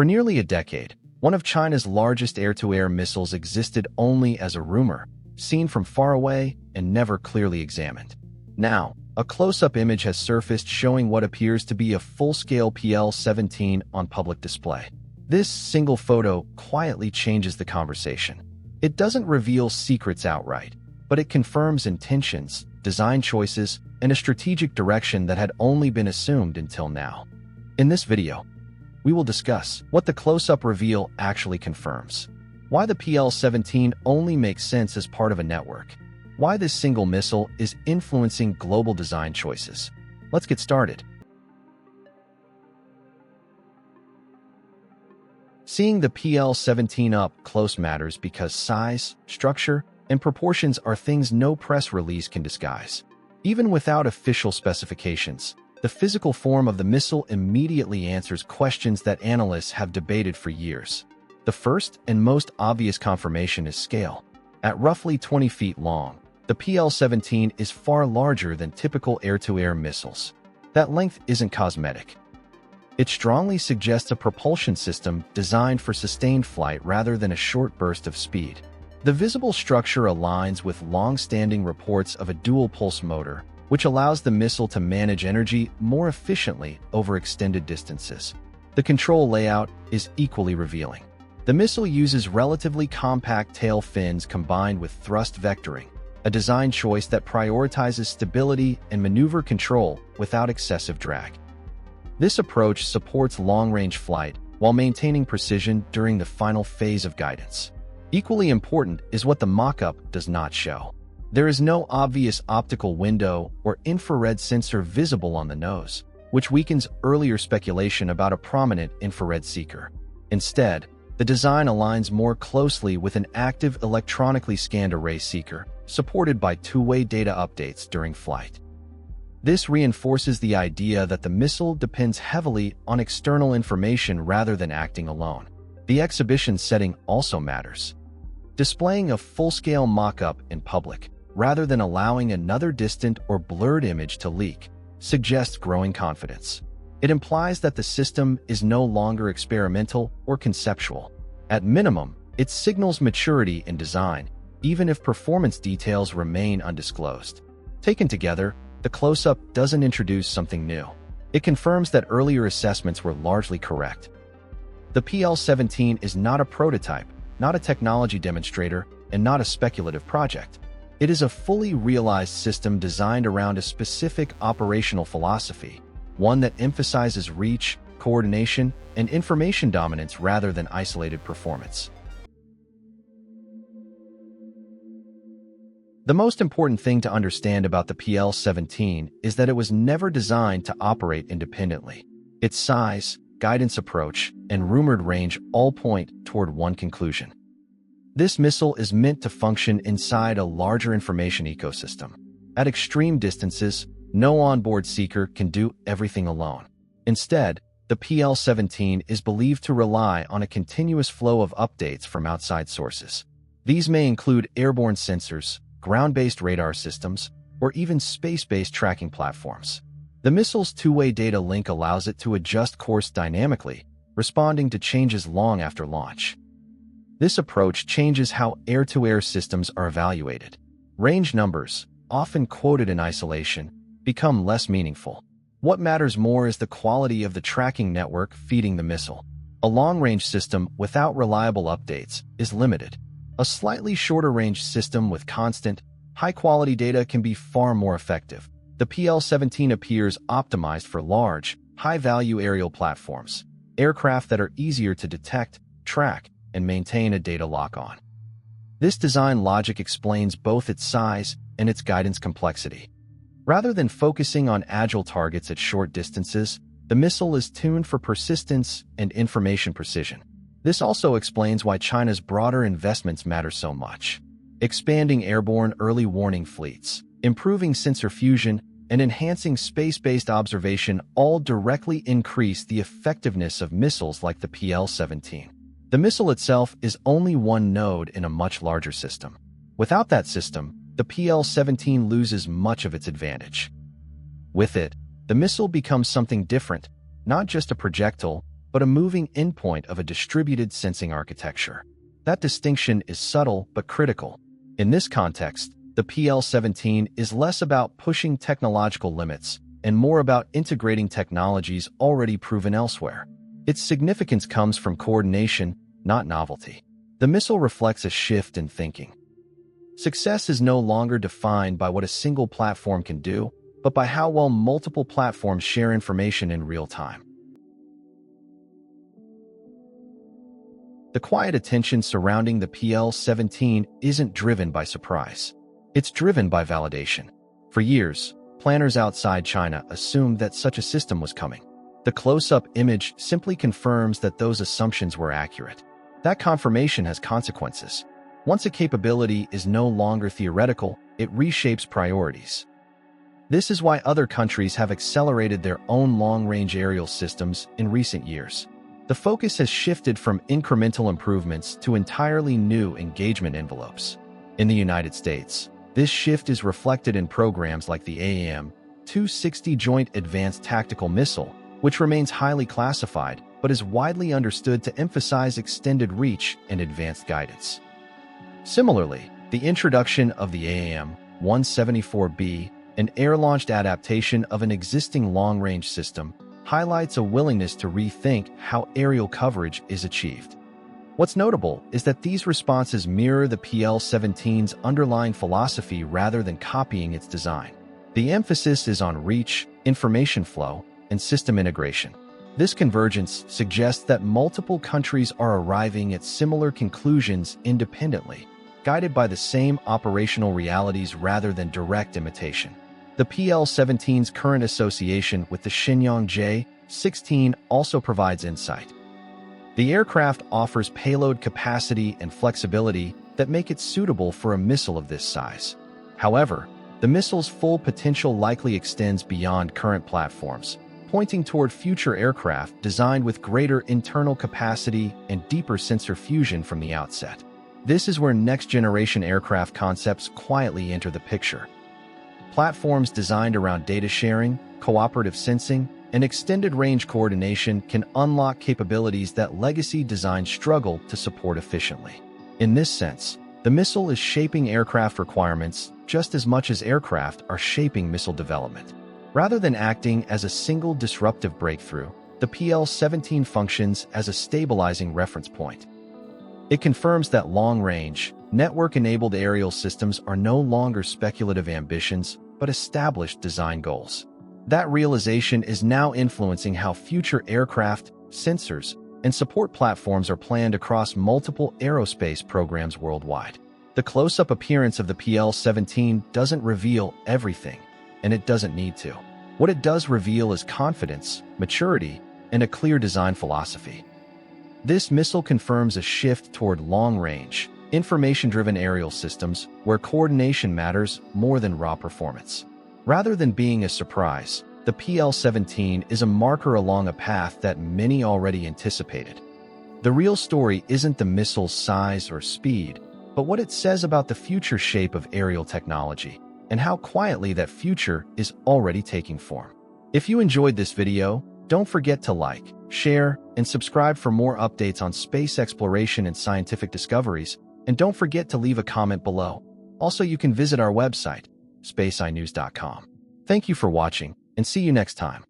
For nearly a decade, one of China's largest air-to-air missiles existed only as a rumor, seen from far away and never clearly examined. Now, a close-up image has surfaced showing what appears to be a full-scale PL-17 on public display. This single photo quietly changes the conversation. It doesn't reveal secrets outright, but it confirms intentions, design choices, and a strategic direction that had only been assumed until now. In this video, we will discuss what the close-up reveal actually confirms, why the PL-17 only makes sense as part of a network, why this single missile is influencing global design choices. Let's get started. Seeing the PL-17 up close matters because size, structure, and proportions are things no press release can disguise. Even without official specifications, the physical form of the missile immediately answers questions that analysts have debated for years. The first and most obvious confirmation is scale. At roughly 20 feet long, the PL-17 is far larger than typical air-to-air missiles. That length isn't cosmetic. It strongly suggests a propulsion system designed for sustained flight rather than a short burst of speed. The visible structure aligns with long-standing reports of a dual-pulse motor, which allows the missile to manage energy more efficiently over extended distances. The control layout is equally revealing. The missile uses relatively compact tail fins combined with thrust vectoring, a design choice that prioritizes stability and maneuver control without excessive drag. This approach supports long-range flight while maintaining precision during the final phase of guidance. Equally important is what the mock-up does not show. There is no obvious optical window or infrared sensor visible on the nose, which weakens earlier speculation about a prominent infrared seeker. Instead, the design aligns more closely with an active electronically scanned array seeker, supported by two-way data updates during flight. This reinforces the idea that the missile depends heavily on external information rather than acting alone. The exhibition setting also matters. Displaying a full-scale mock-up in public, rather than allowing another distant or blurred image to leak, suggests growing confidence. It implies that the system is no longer experimental or conceptual. At minimum, it signals maturity in design, even if performance details remain undisclosed. Taken together, the close-up doesn't introduce something new. It confirms that earlier assessments were largely correct. The PL-17 is not a prototype, not a technology demonstrator, and not a speculative project. It is a fully realized system designed around a specific operational philosophy, one that emphasizes reach, coordination, and information dominance rather than isolated performance. The most important thing to understand about the PL-17 is that it was never designed to operate independently. Its size, guidance approach, and rumored range all point toward one conclusion. This missile is meant to function inside a larger information ecosystem. At extreme distances, no onboard seeker can do everything alone. Instead, the PL-17 is believed to rely on a continuous flow of updates from outside sources. These may include airborne sensors, ground-based radar systems, or even space-based tracking platforms. The missile's two-way data link allows it to adjust course dynamically, responding to changes long after launch. This approach changes how air-to-air systems are evaluated. Range numbers, often quoted in isolation, become less meaningful. What matters more is the quality of the tracking network feeding the missile. A long-range system without reliable updates is limited. A slightly shorter-range system with constant, high-quality data can be far more effective. The PL-17 appears optimized for large, high-value aerial platforms, aircraft that are easier to detect, track, and maintain a data lock-on. This design logic explains both its size and its guidance complexity. Rather than focusing on agile targets at short distances, the missile is tuned for persistence and information precision. This also explains why China's broader investments matter so much. Expanding airborne early warning fleets, improving sensor fusion, and enhancing space-based observation all directly increase the effectiveness of missiles like the PL-17. The missile itself is only one node in a much larger system. Without that system, the PL-17 loses much of its advantage. With it, the missile becomes something different, not just a projectile, but a moving endpoint of a distributed sensing architecture. That distinction is subtle but critical. In this context, the PL-17 is less about pushing technological limits and more about integrating technologies already proven elsewhere. Its significance comes from coordination, not novelty. The missile reflects a shift in thinking. Success is no longer defined by what a single platform can do, but by how well multiple platforms share information in real time. The quiet attention surrounding the PL-17 isn't driven by surprise. It's driven by validation. For years, planners outside China assumed that such a system was coming. The close-up image simply confirms that those assumptions were accurate. That confirmation has consequences. Once a capability is no longer theoretical, it reshapes priorities. This is why other countries have accelerated their own long-range aerial systems in recent years. The focus has shifted from incremental improvements to entirely new engagement envelopes. In the United States, this shift is reflected in programs like the AIM-260 Joint Advanced Tactical Missile, which remains highly classified but is widely understood to emphasize extended reach and advanced guidance. Similarly, the introduction of the AIM-174B, an air-launched adaptation of an existing long-range system, highlights a willingness to rethink how aerial coverage is achieved. What's notable is that these responses mirror the PL-17's underlying philosophy rather than copying its design. The emphasis is on reach, information flow, and system integration. This convergence suggests that multiple countries are arriving at similar conclusions independently, guided by the same operational realities rather than direct imitation. The PL-17's current association with the Shenyang J-16 also provides insight. The aircraft offers payload capacity and flexibility that make it suitable for a missile of this size. However, the missile's full potential likely extends beyond current platforms, pointing toward future aircraft designed with greater internal capacity and deeper sensor fusion from the outset. This is where next-generation aircraft concepts quietly enter the picture. Platforms designed around data sharing, cooperative sensing, and extended range coordination can unlock capabilities that legacy designs struggle to support efficiently. In this sense, the missile is shaping aircraft requirements just as much as aircraft are shaping missile development. Rather than acting as a single disruptive breakthrough, the PL-17 functions as a stabilizing reference point. It confirms that long-range, network-enabled aerial systems are no longer speculative ambitions, but established design goals. That realization is now influencing how future aircraft, sensors, and support platforms are planned across multiple aerospace programs worldwide. The close-up appearance of the PL-17 doesn't reveal everything, and it doesn't need to. What it does reveal is confidence, maturity, and a clear design philosophy. This missile confirms a shift toward long-range, information-driven aerial systems where coordination matters more than raw performance. Rather than being a surprise, the PL-17 is a marker along a path that many already anticipated. The real story isn't the missile's size or speed, but what it says about the future shape of aerial technology, and how quietly that future is already taking form. If you enjoyed this video, don't forget to like, share, and subscribe for more updates on space exploration and scientific discoveries, and don't forget to leave a comment below. Also, you can visit our website, spaceinews.com. Thank you for watching, and see you next time.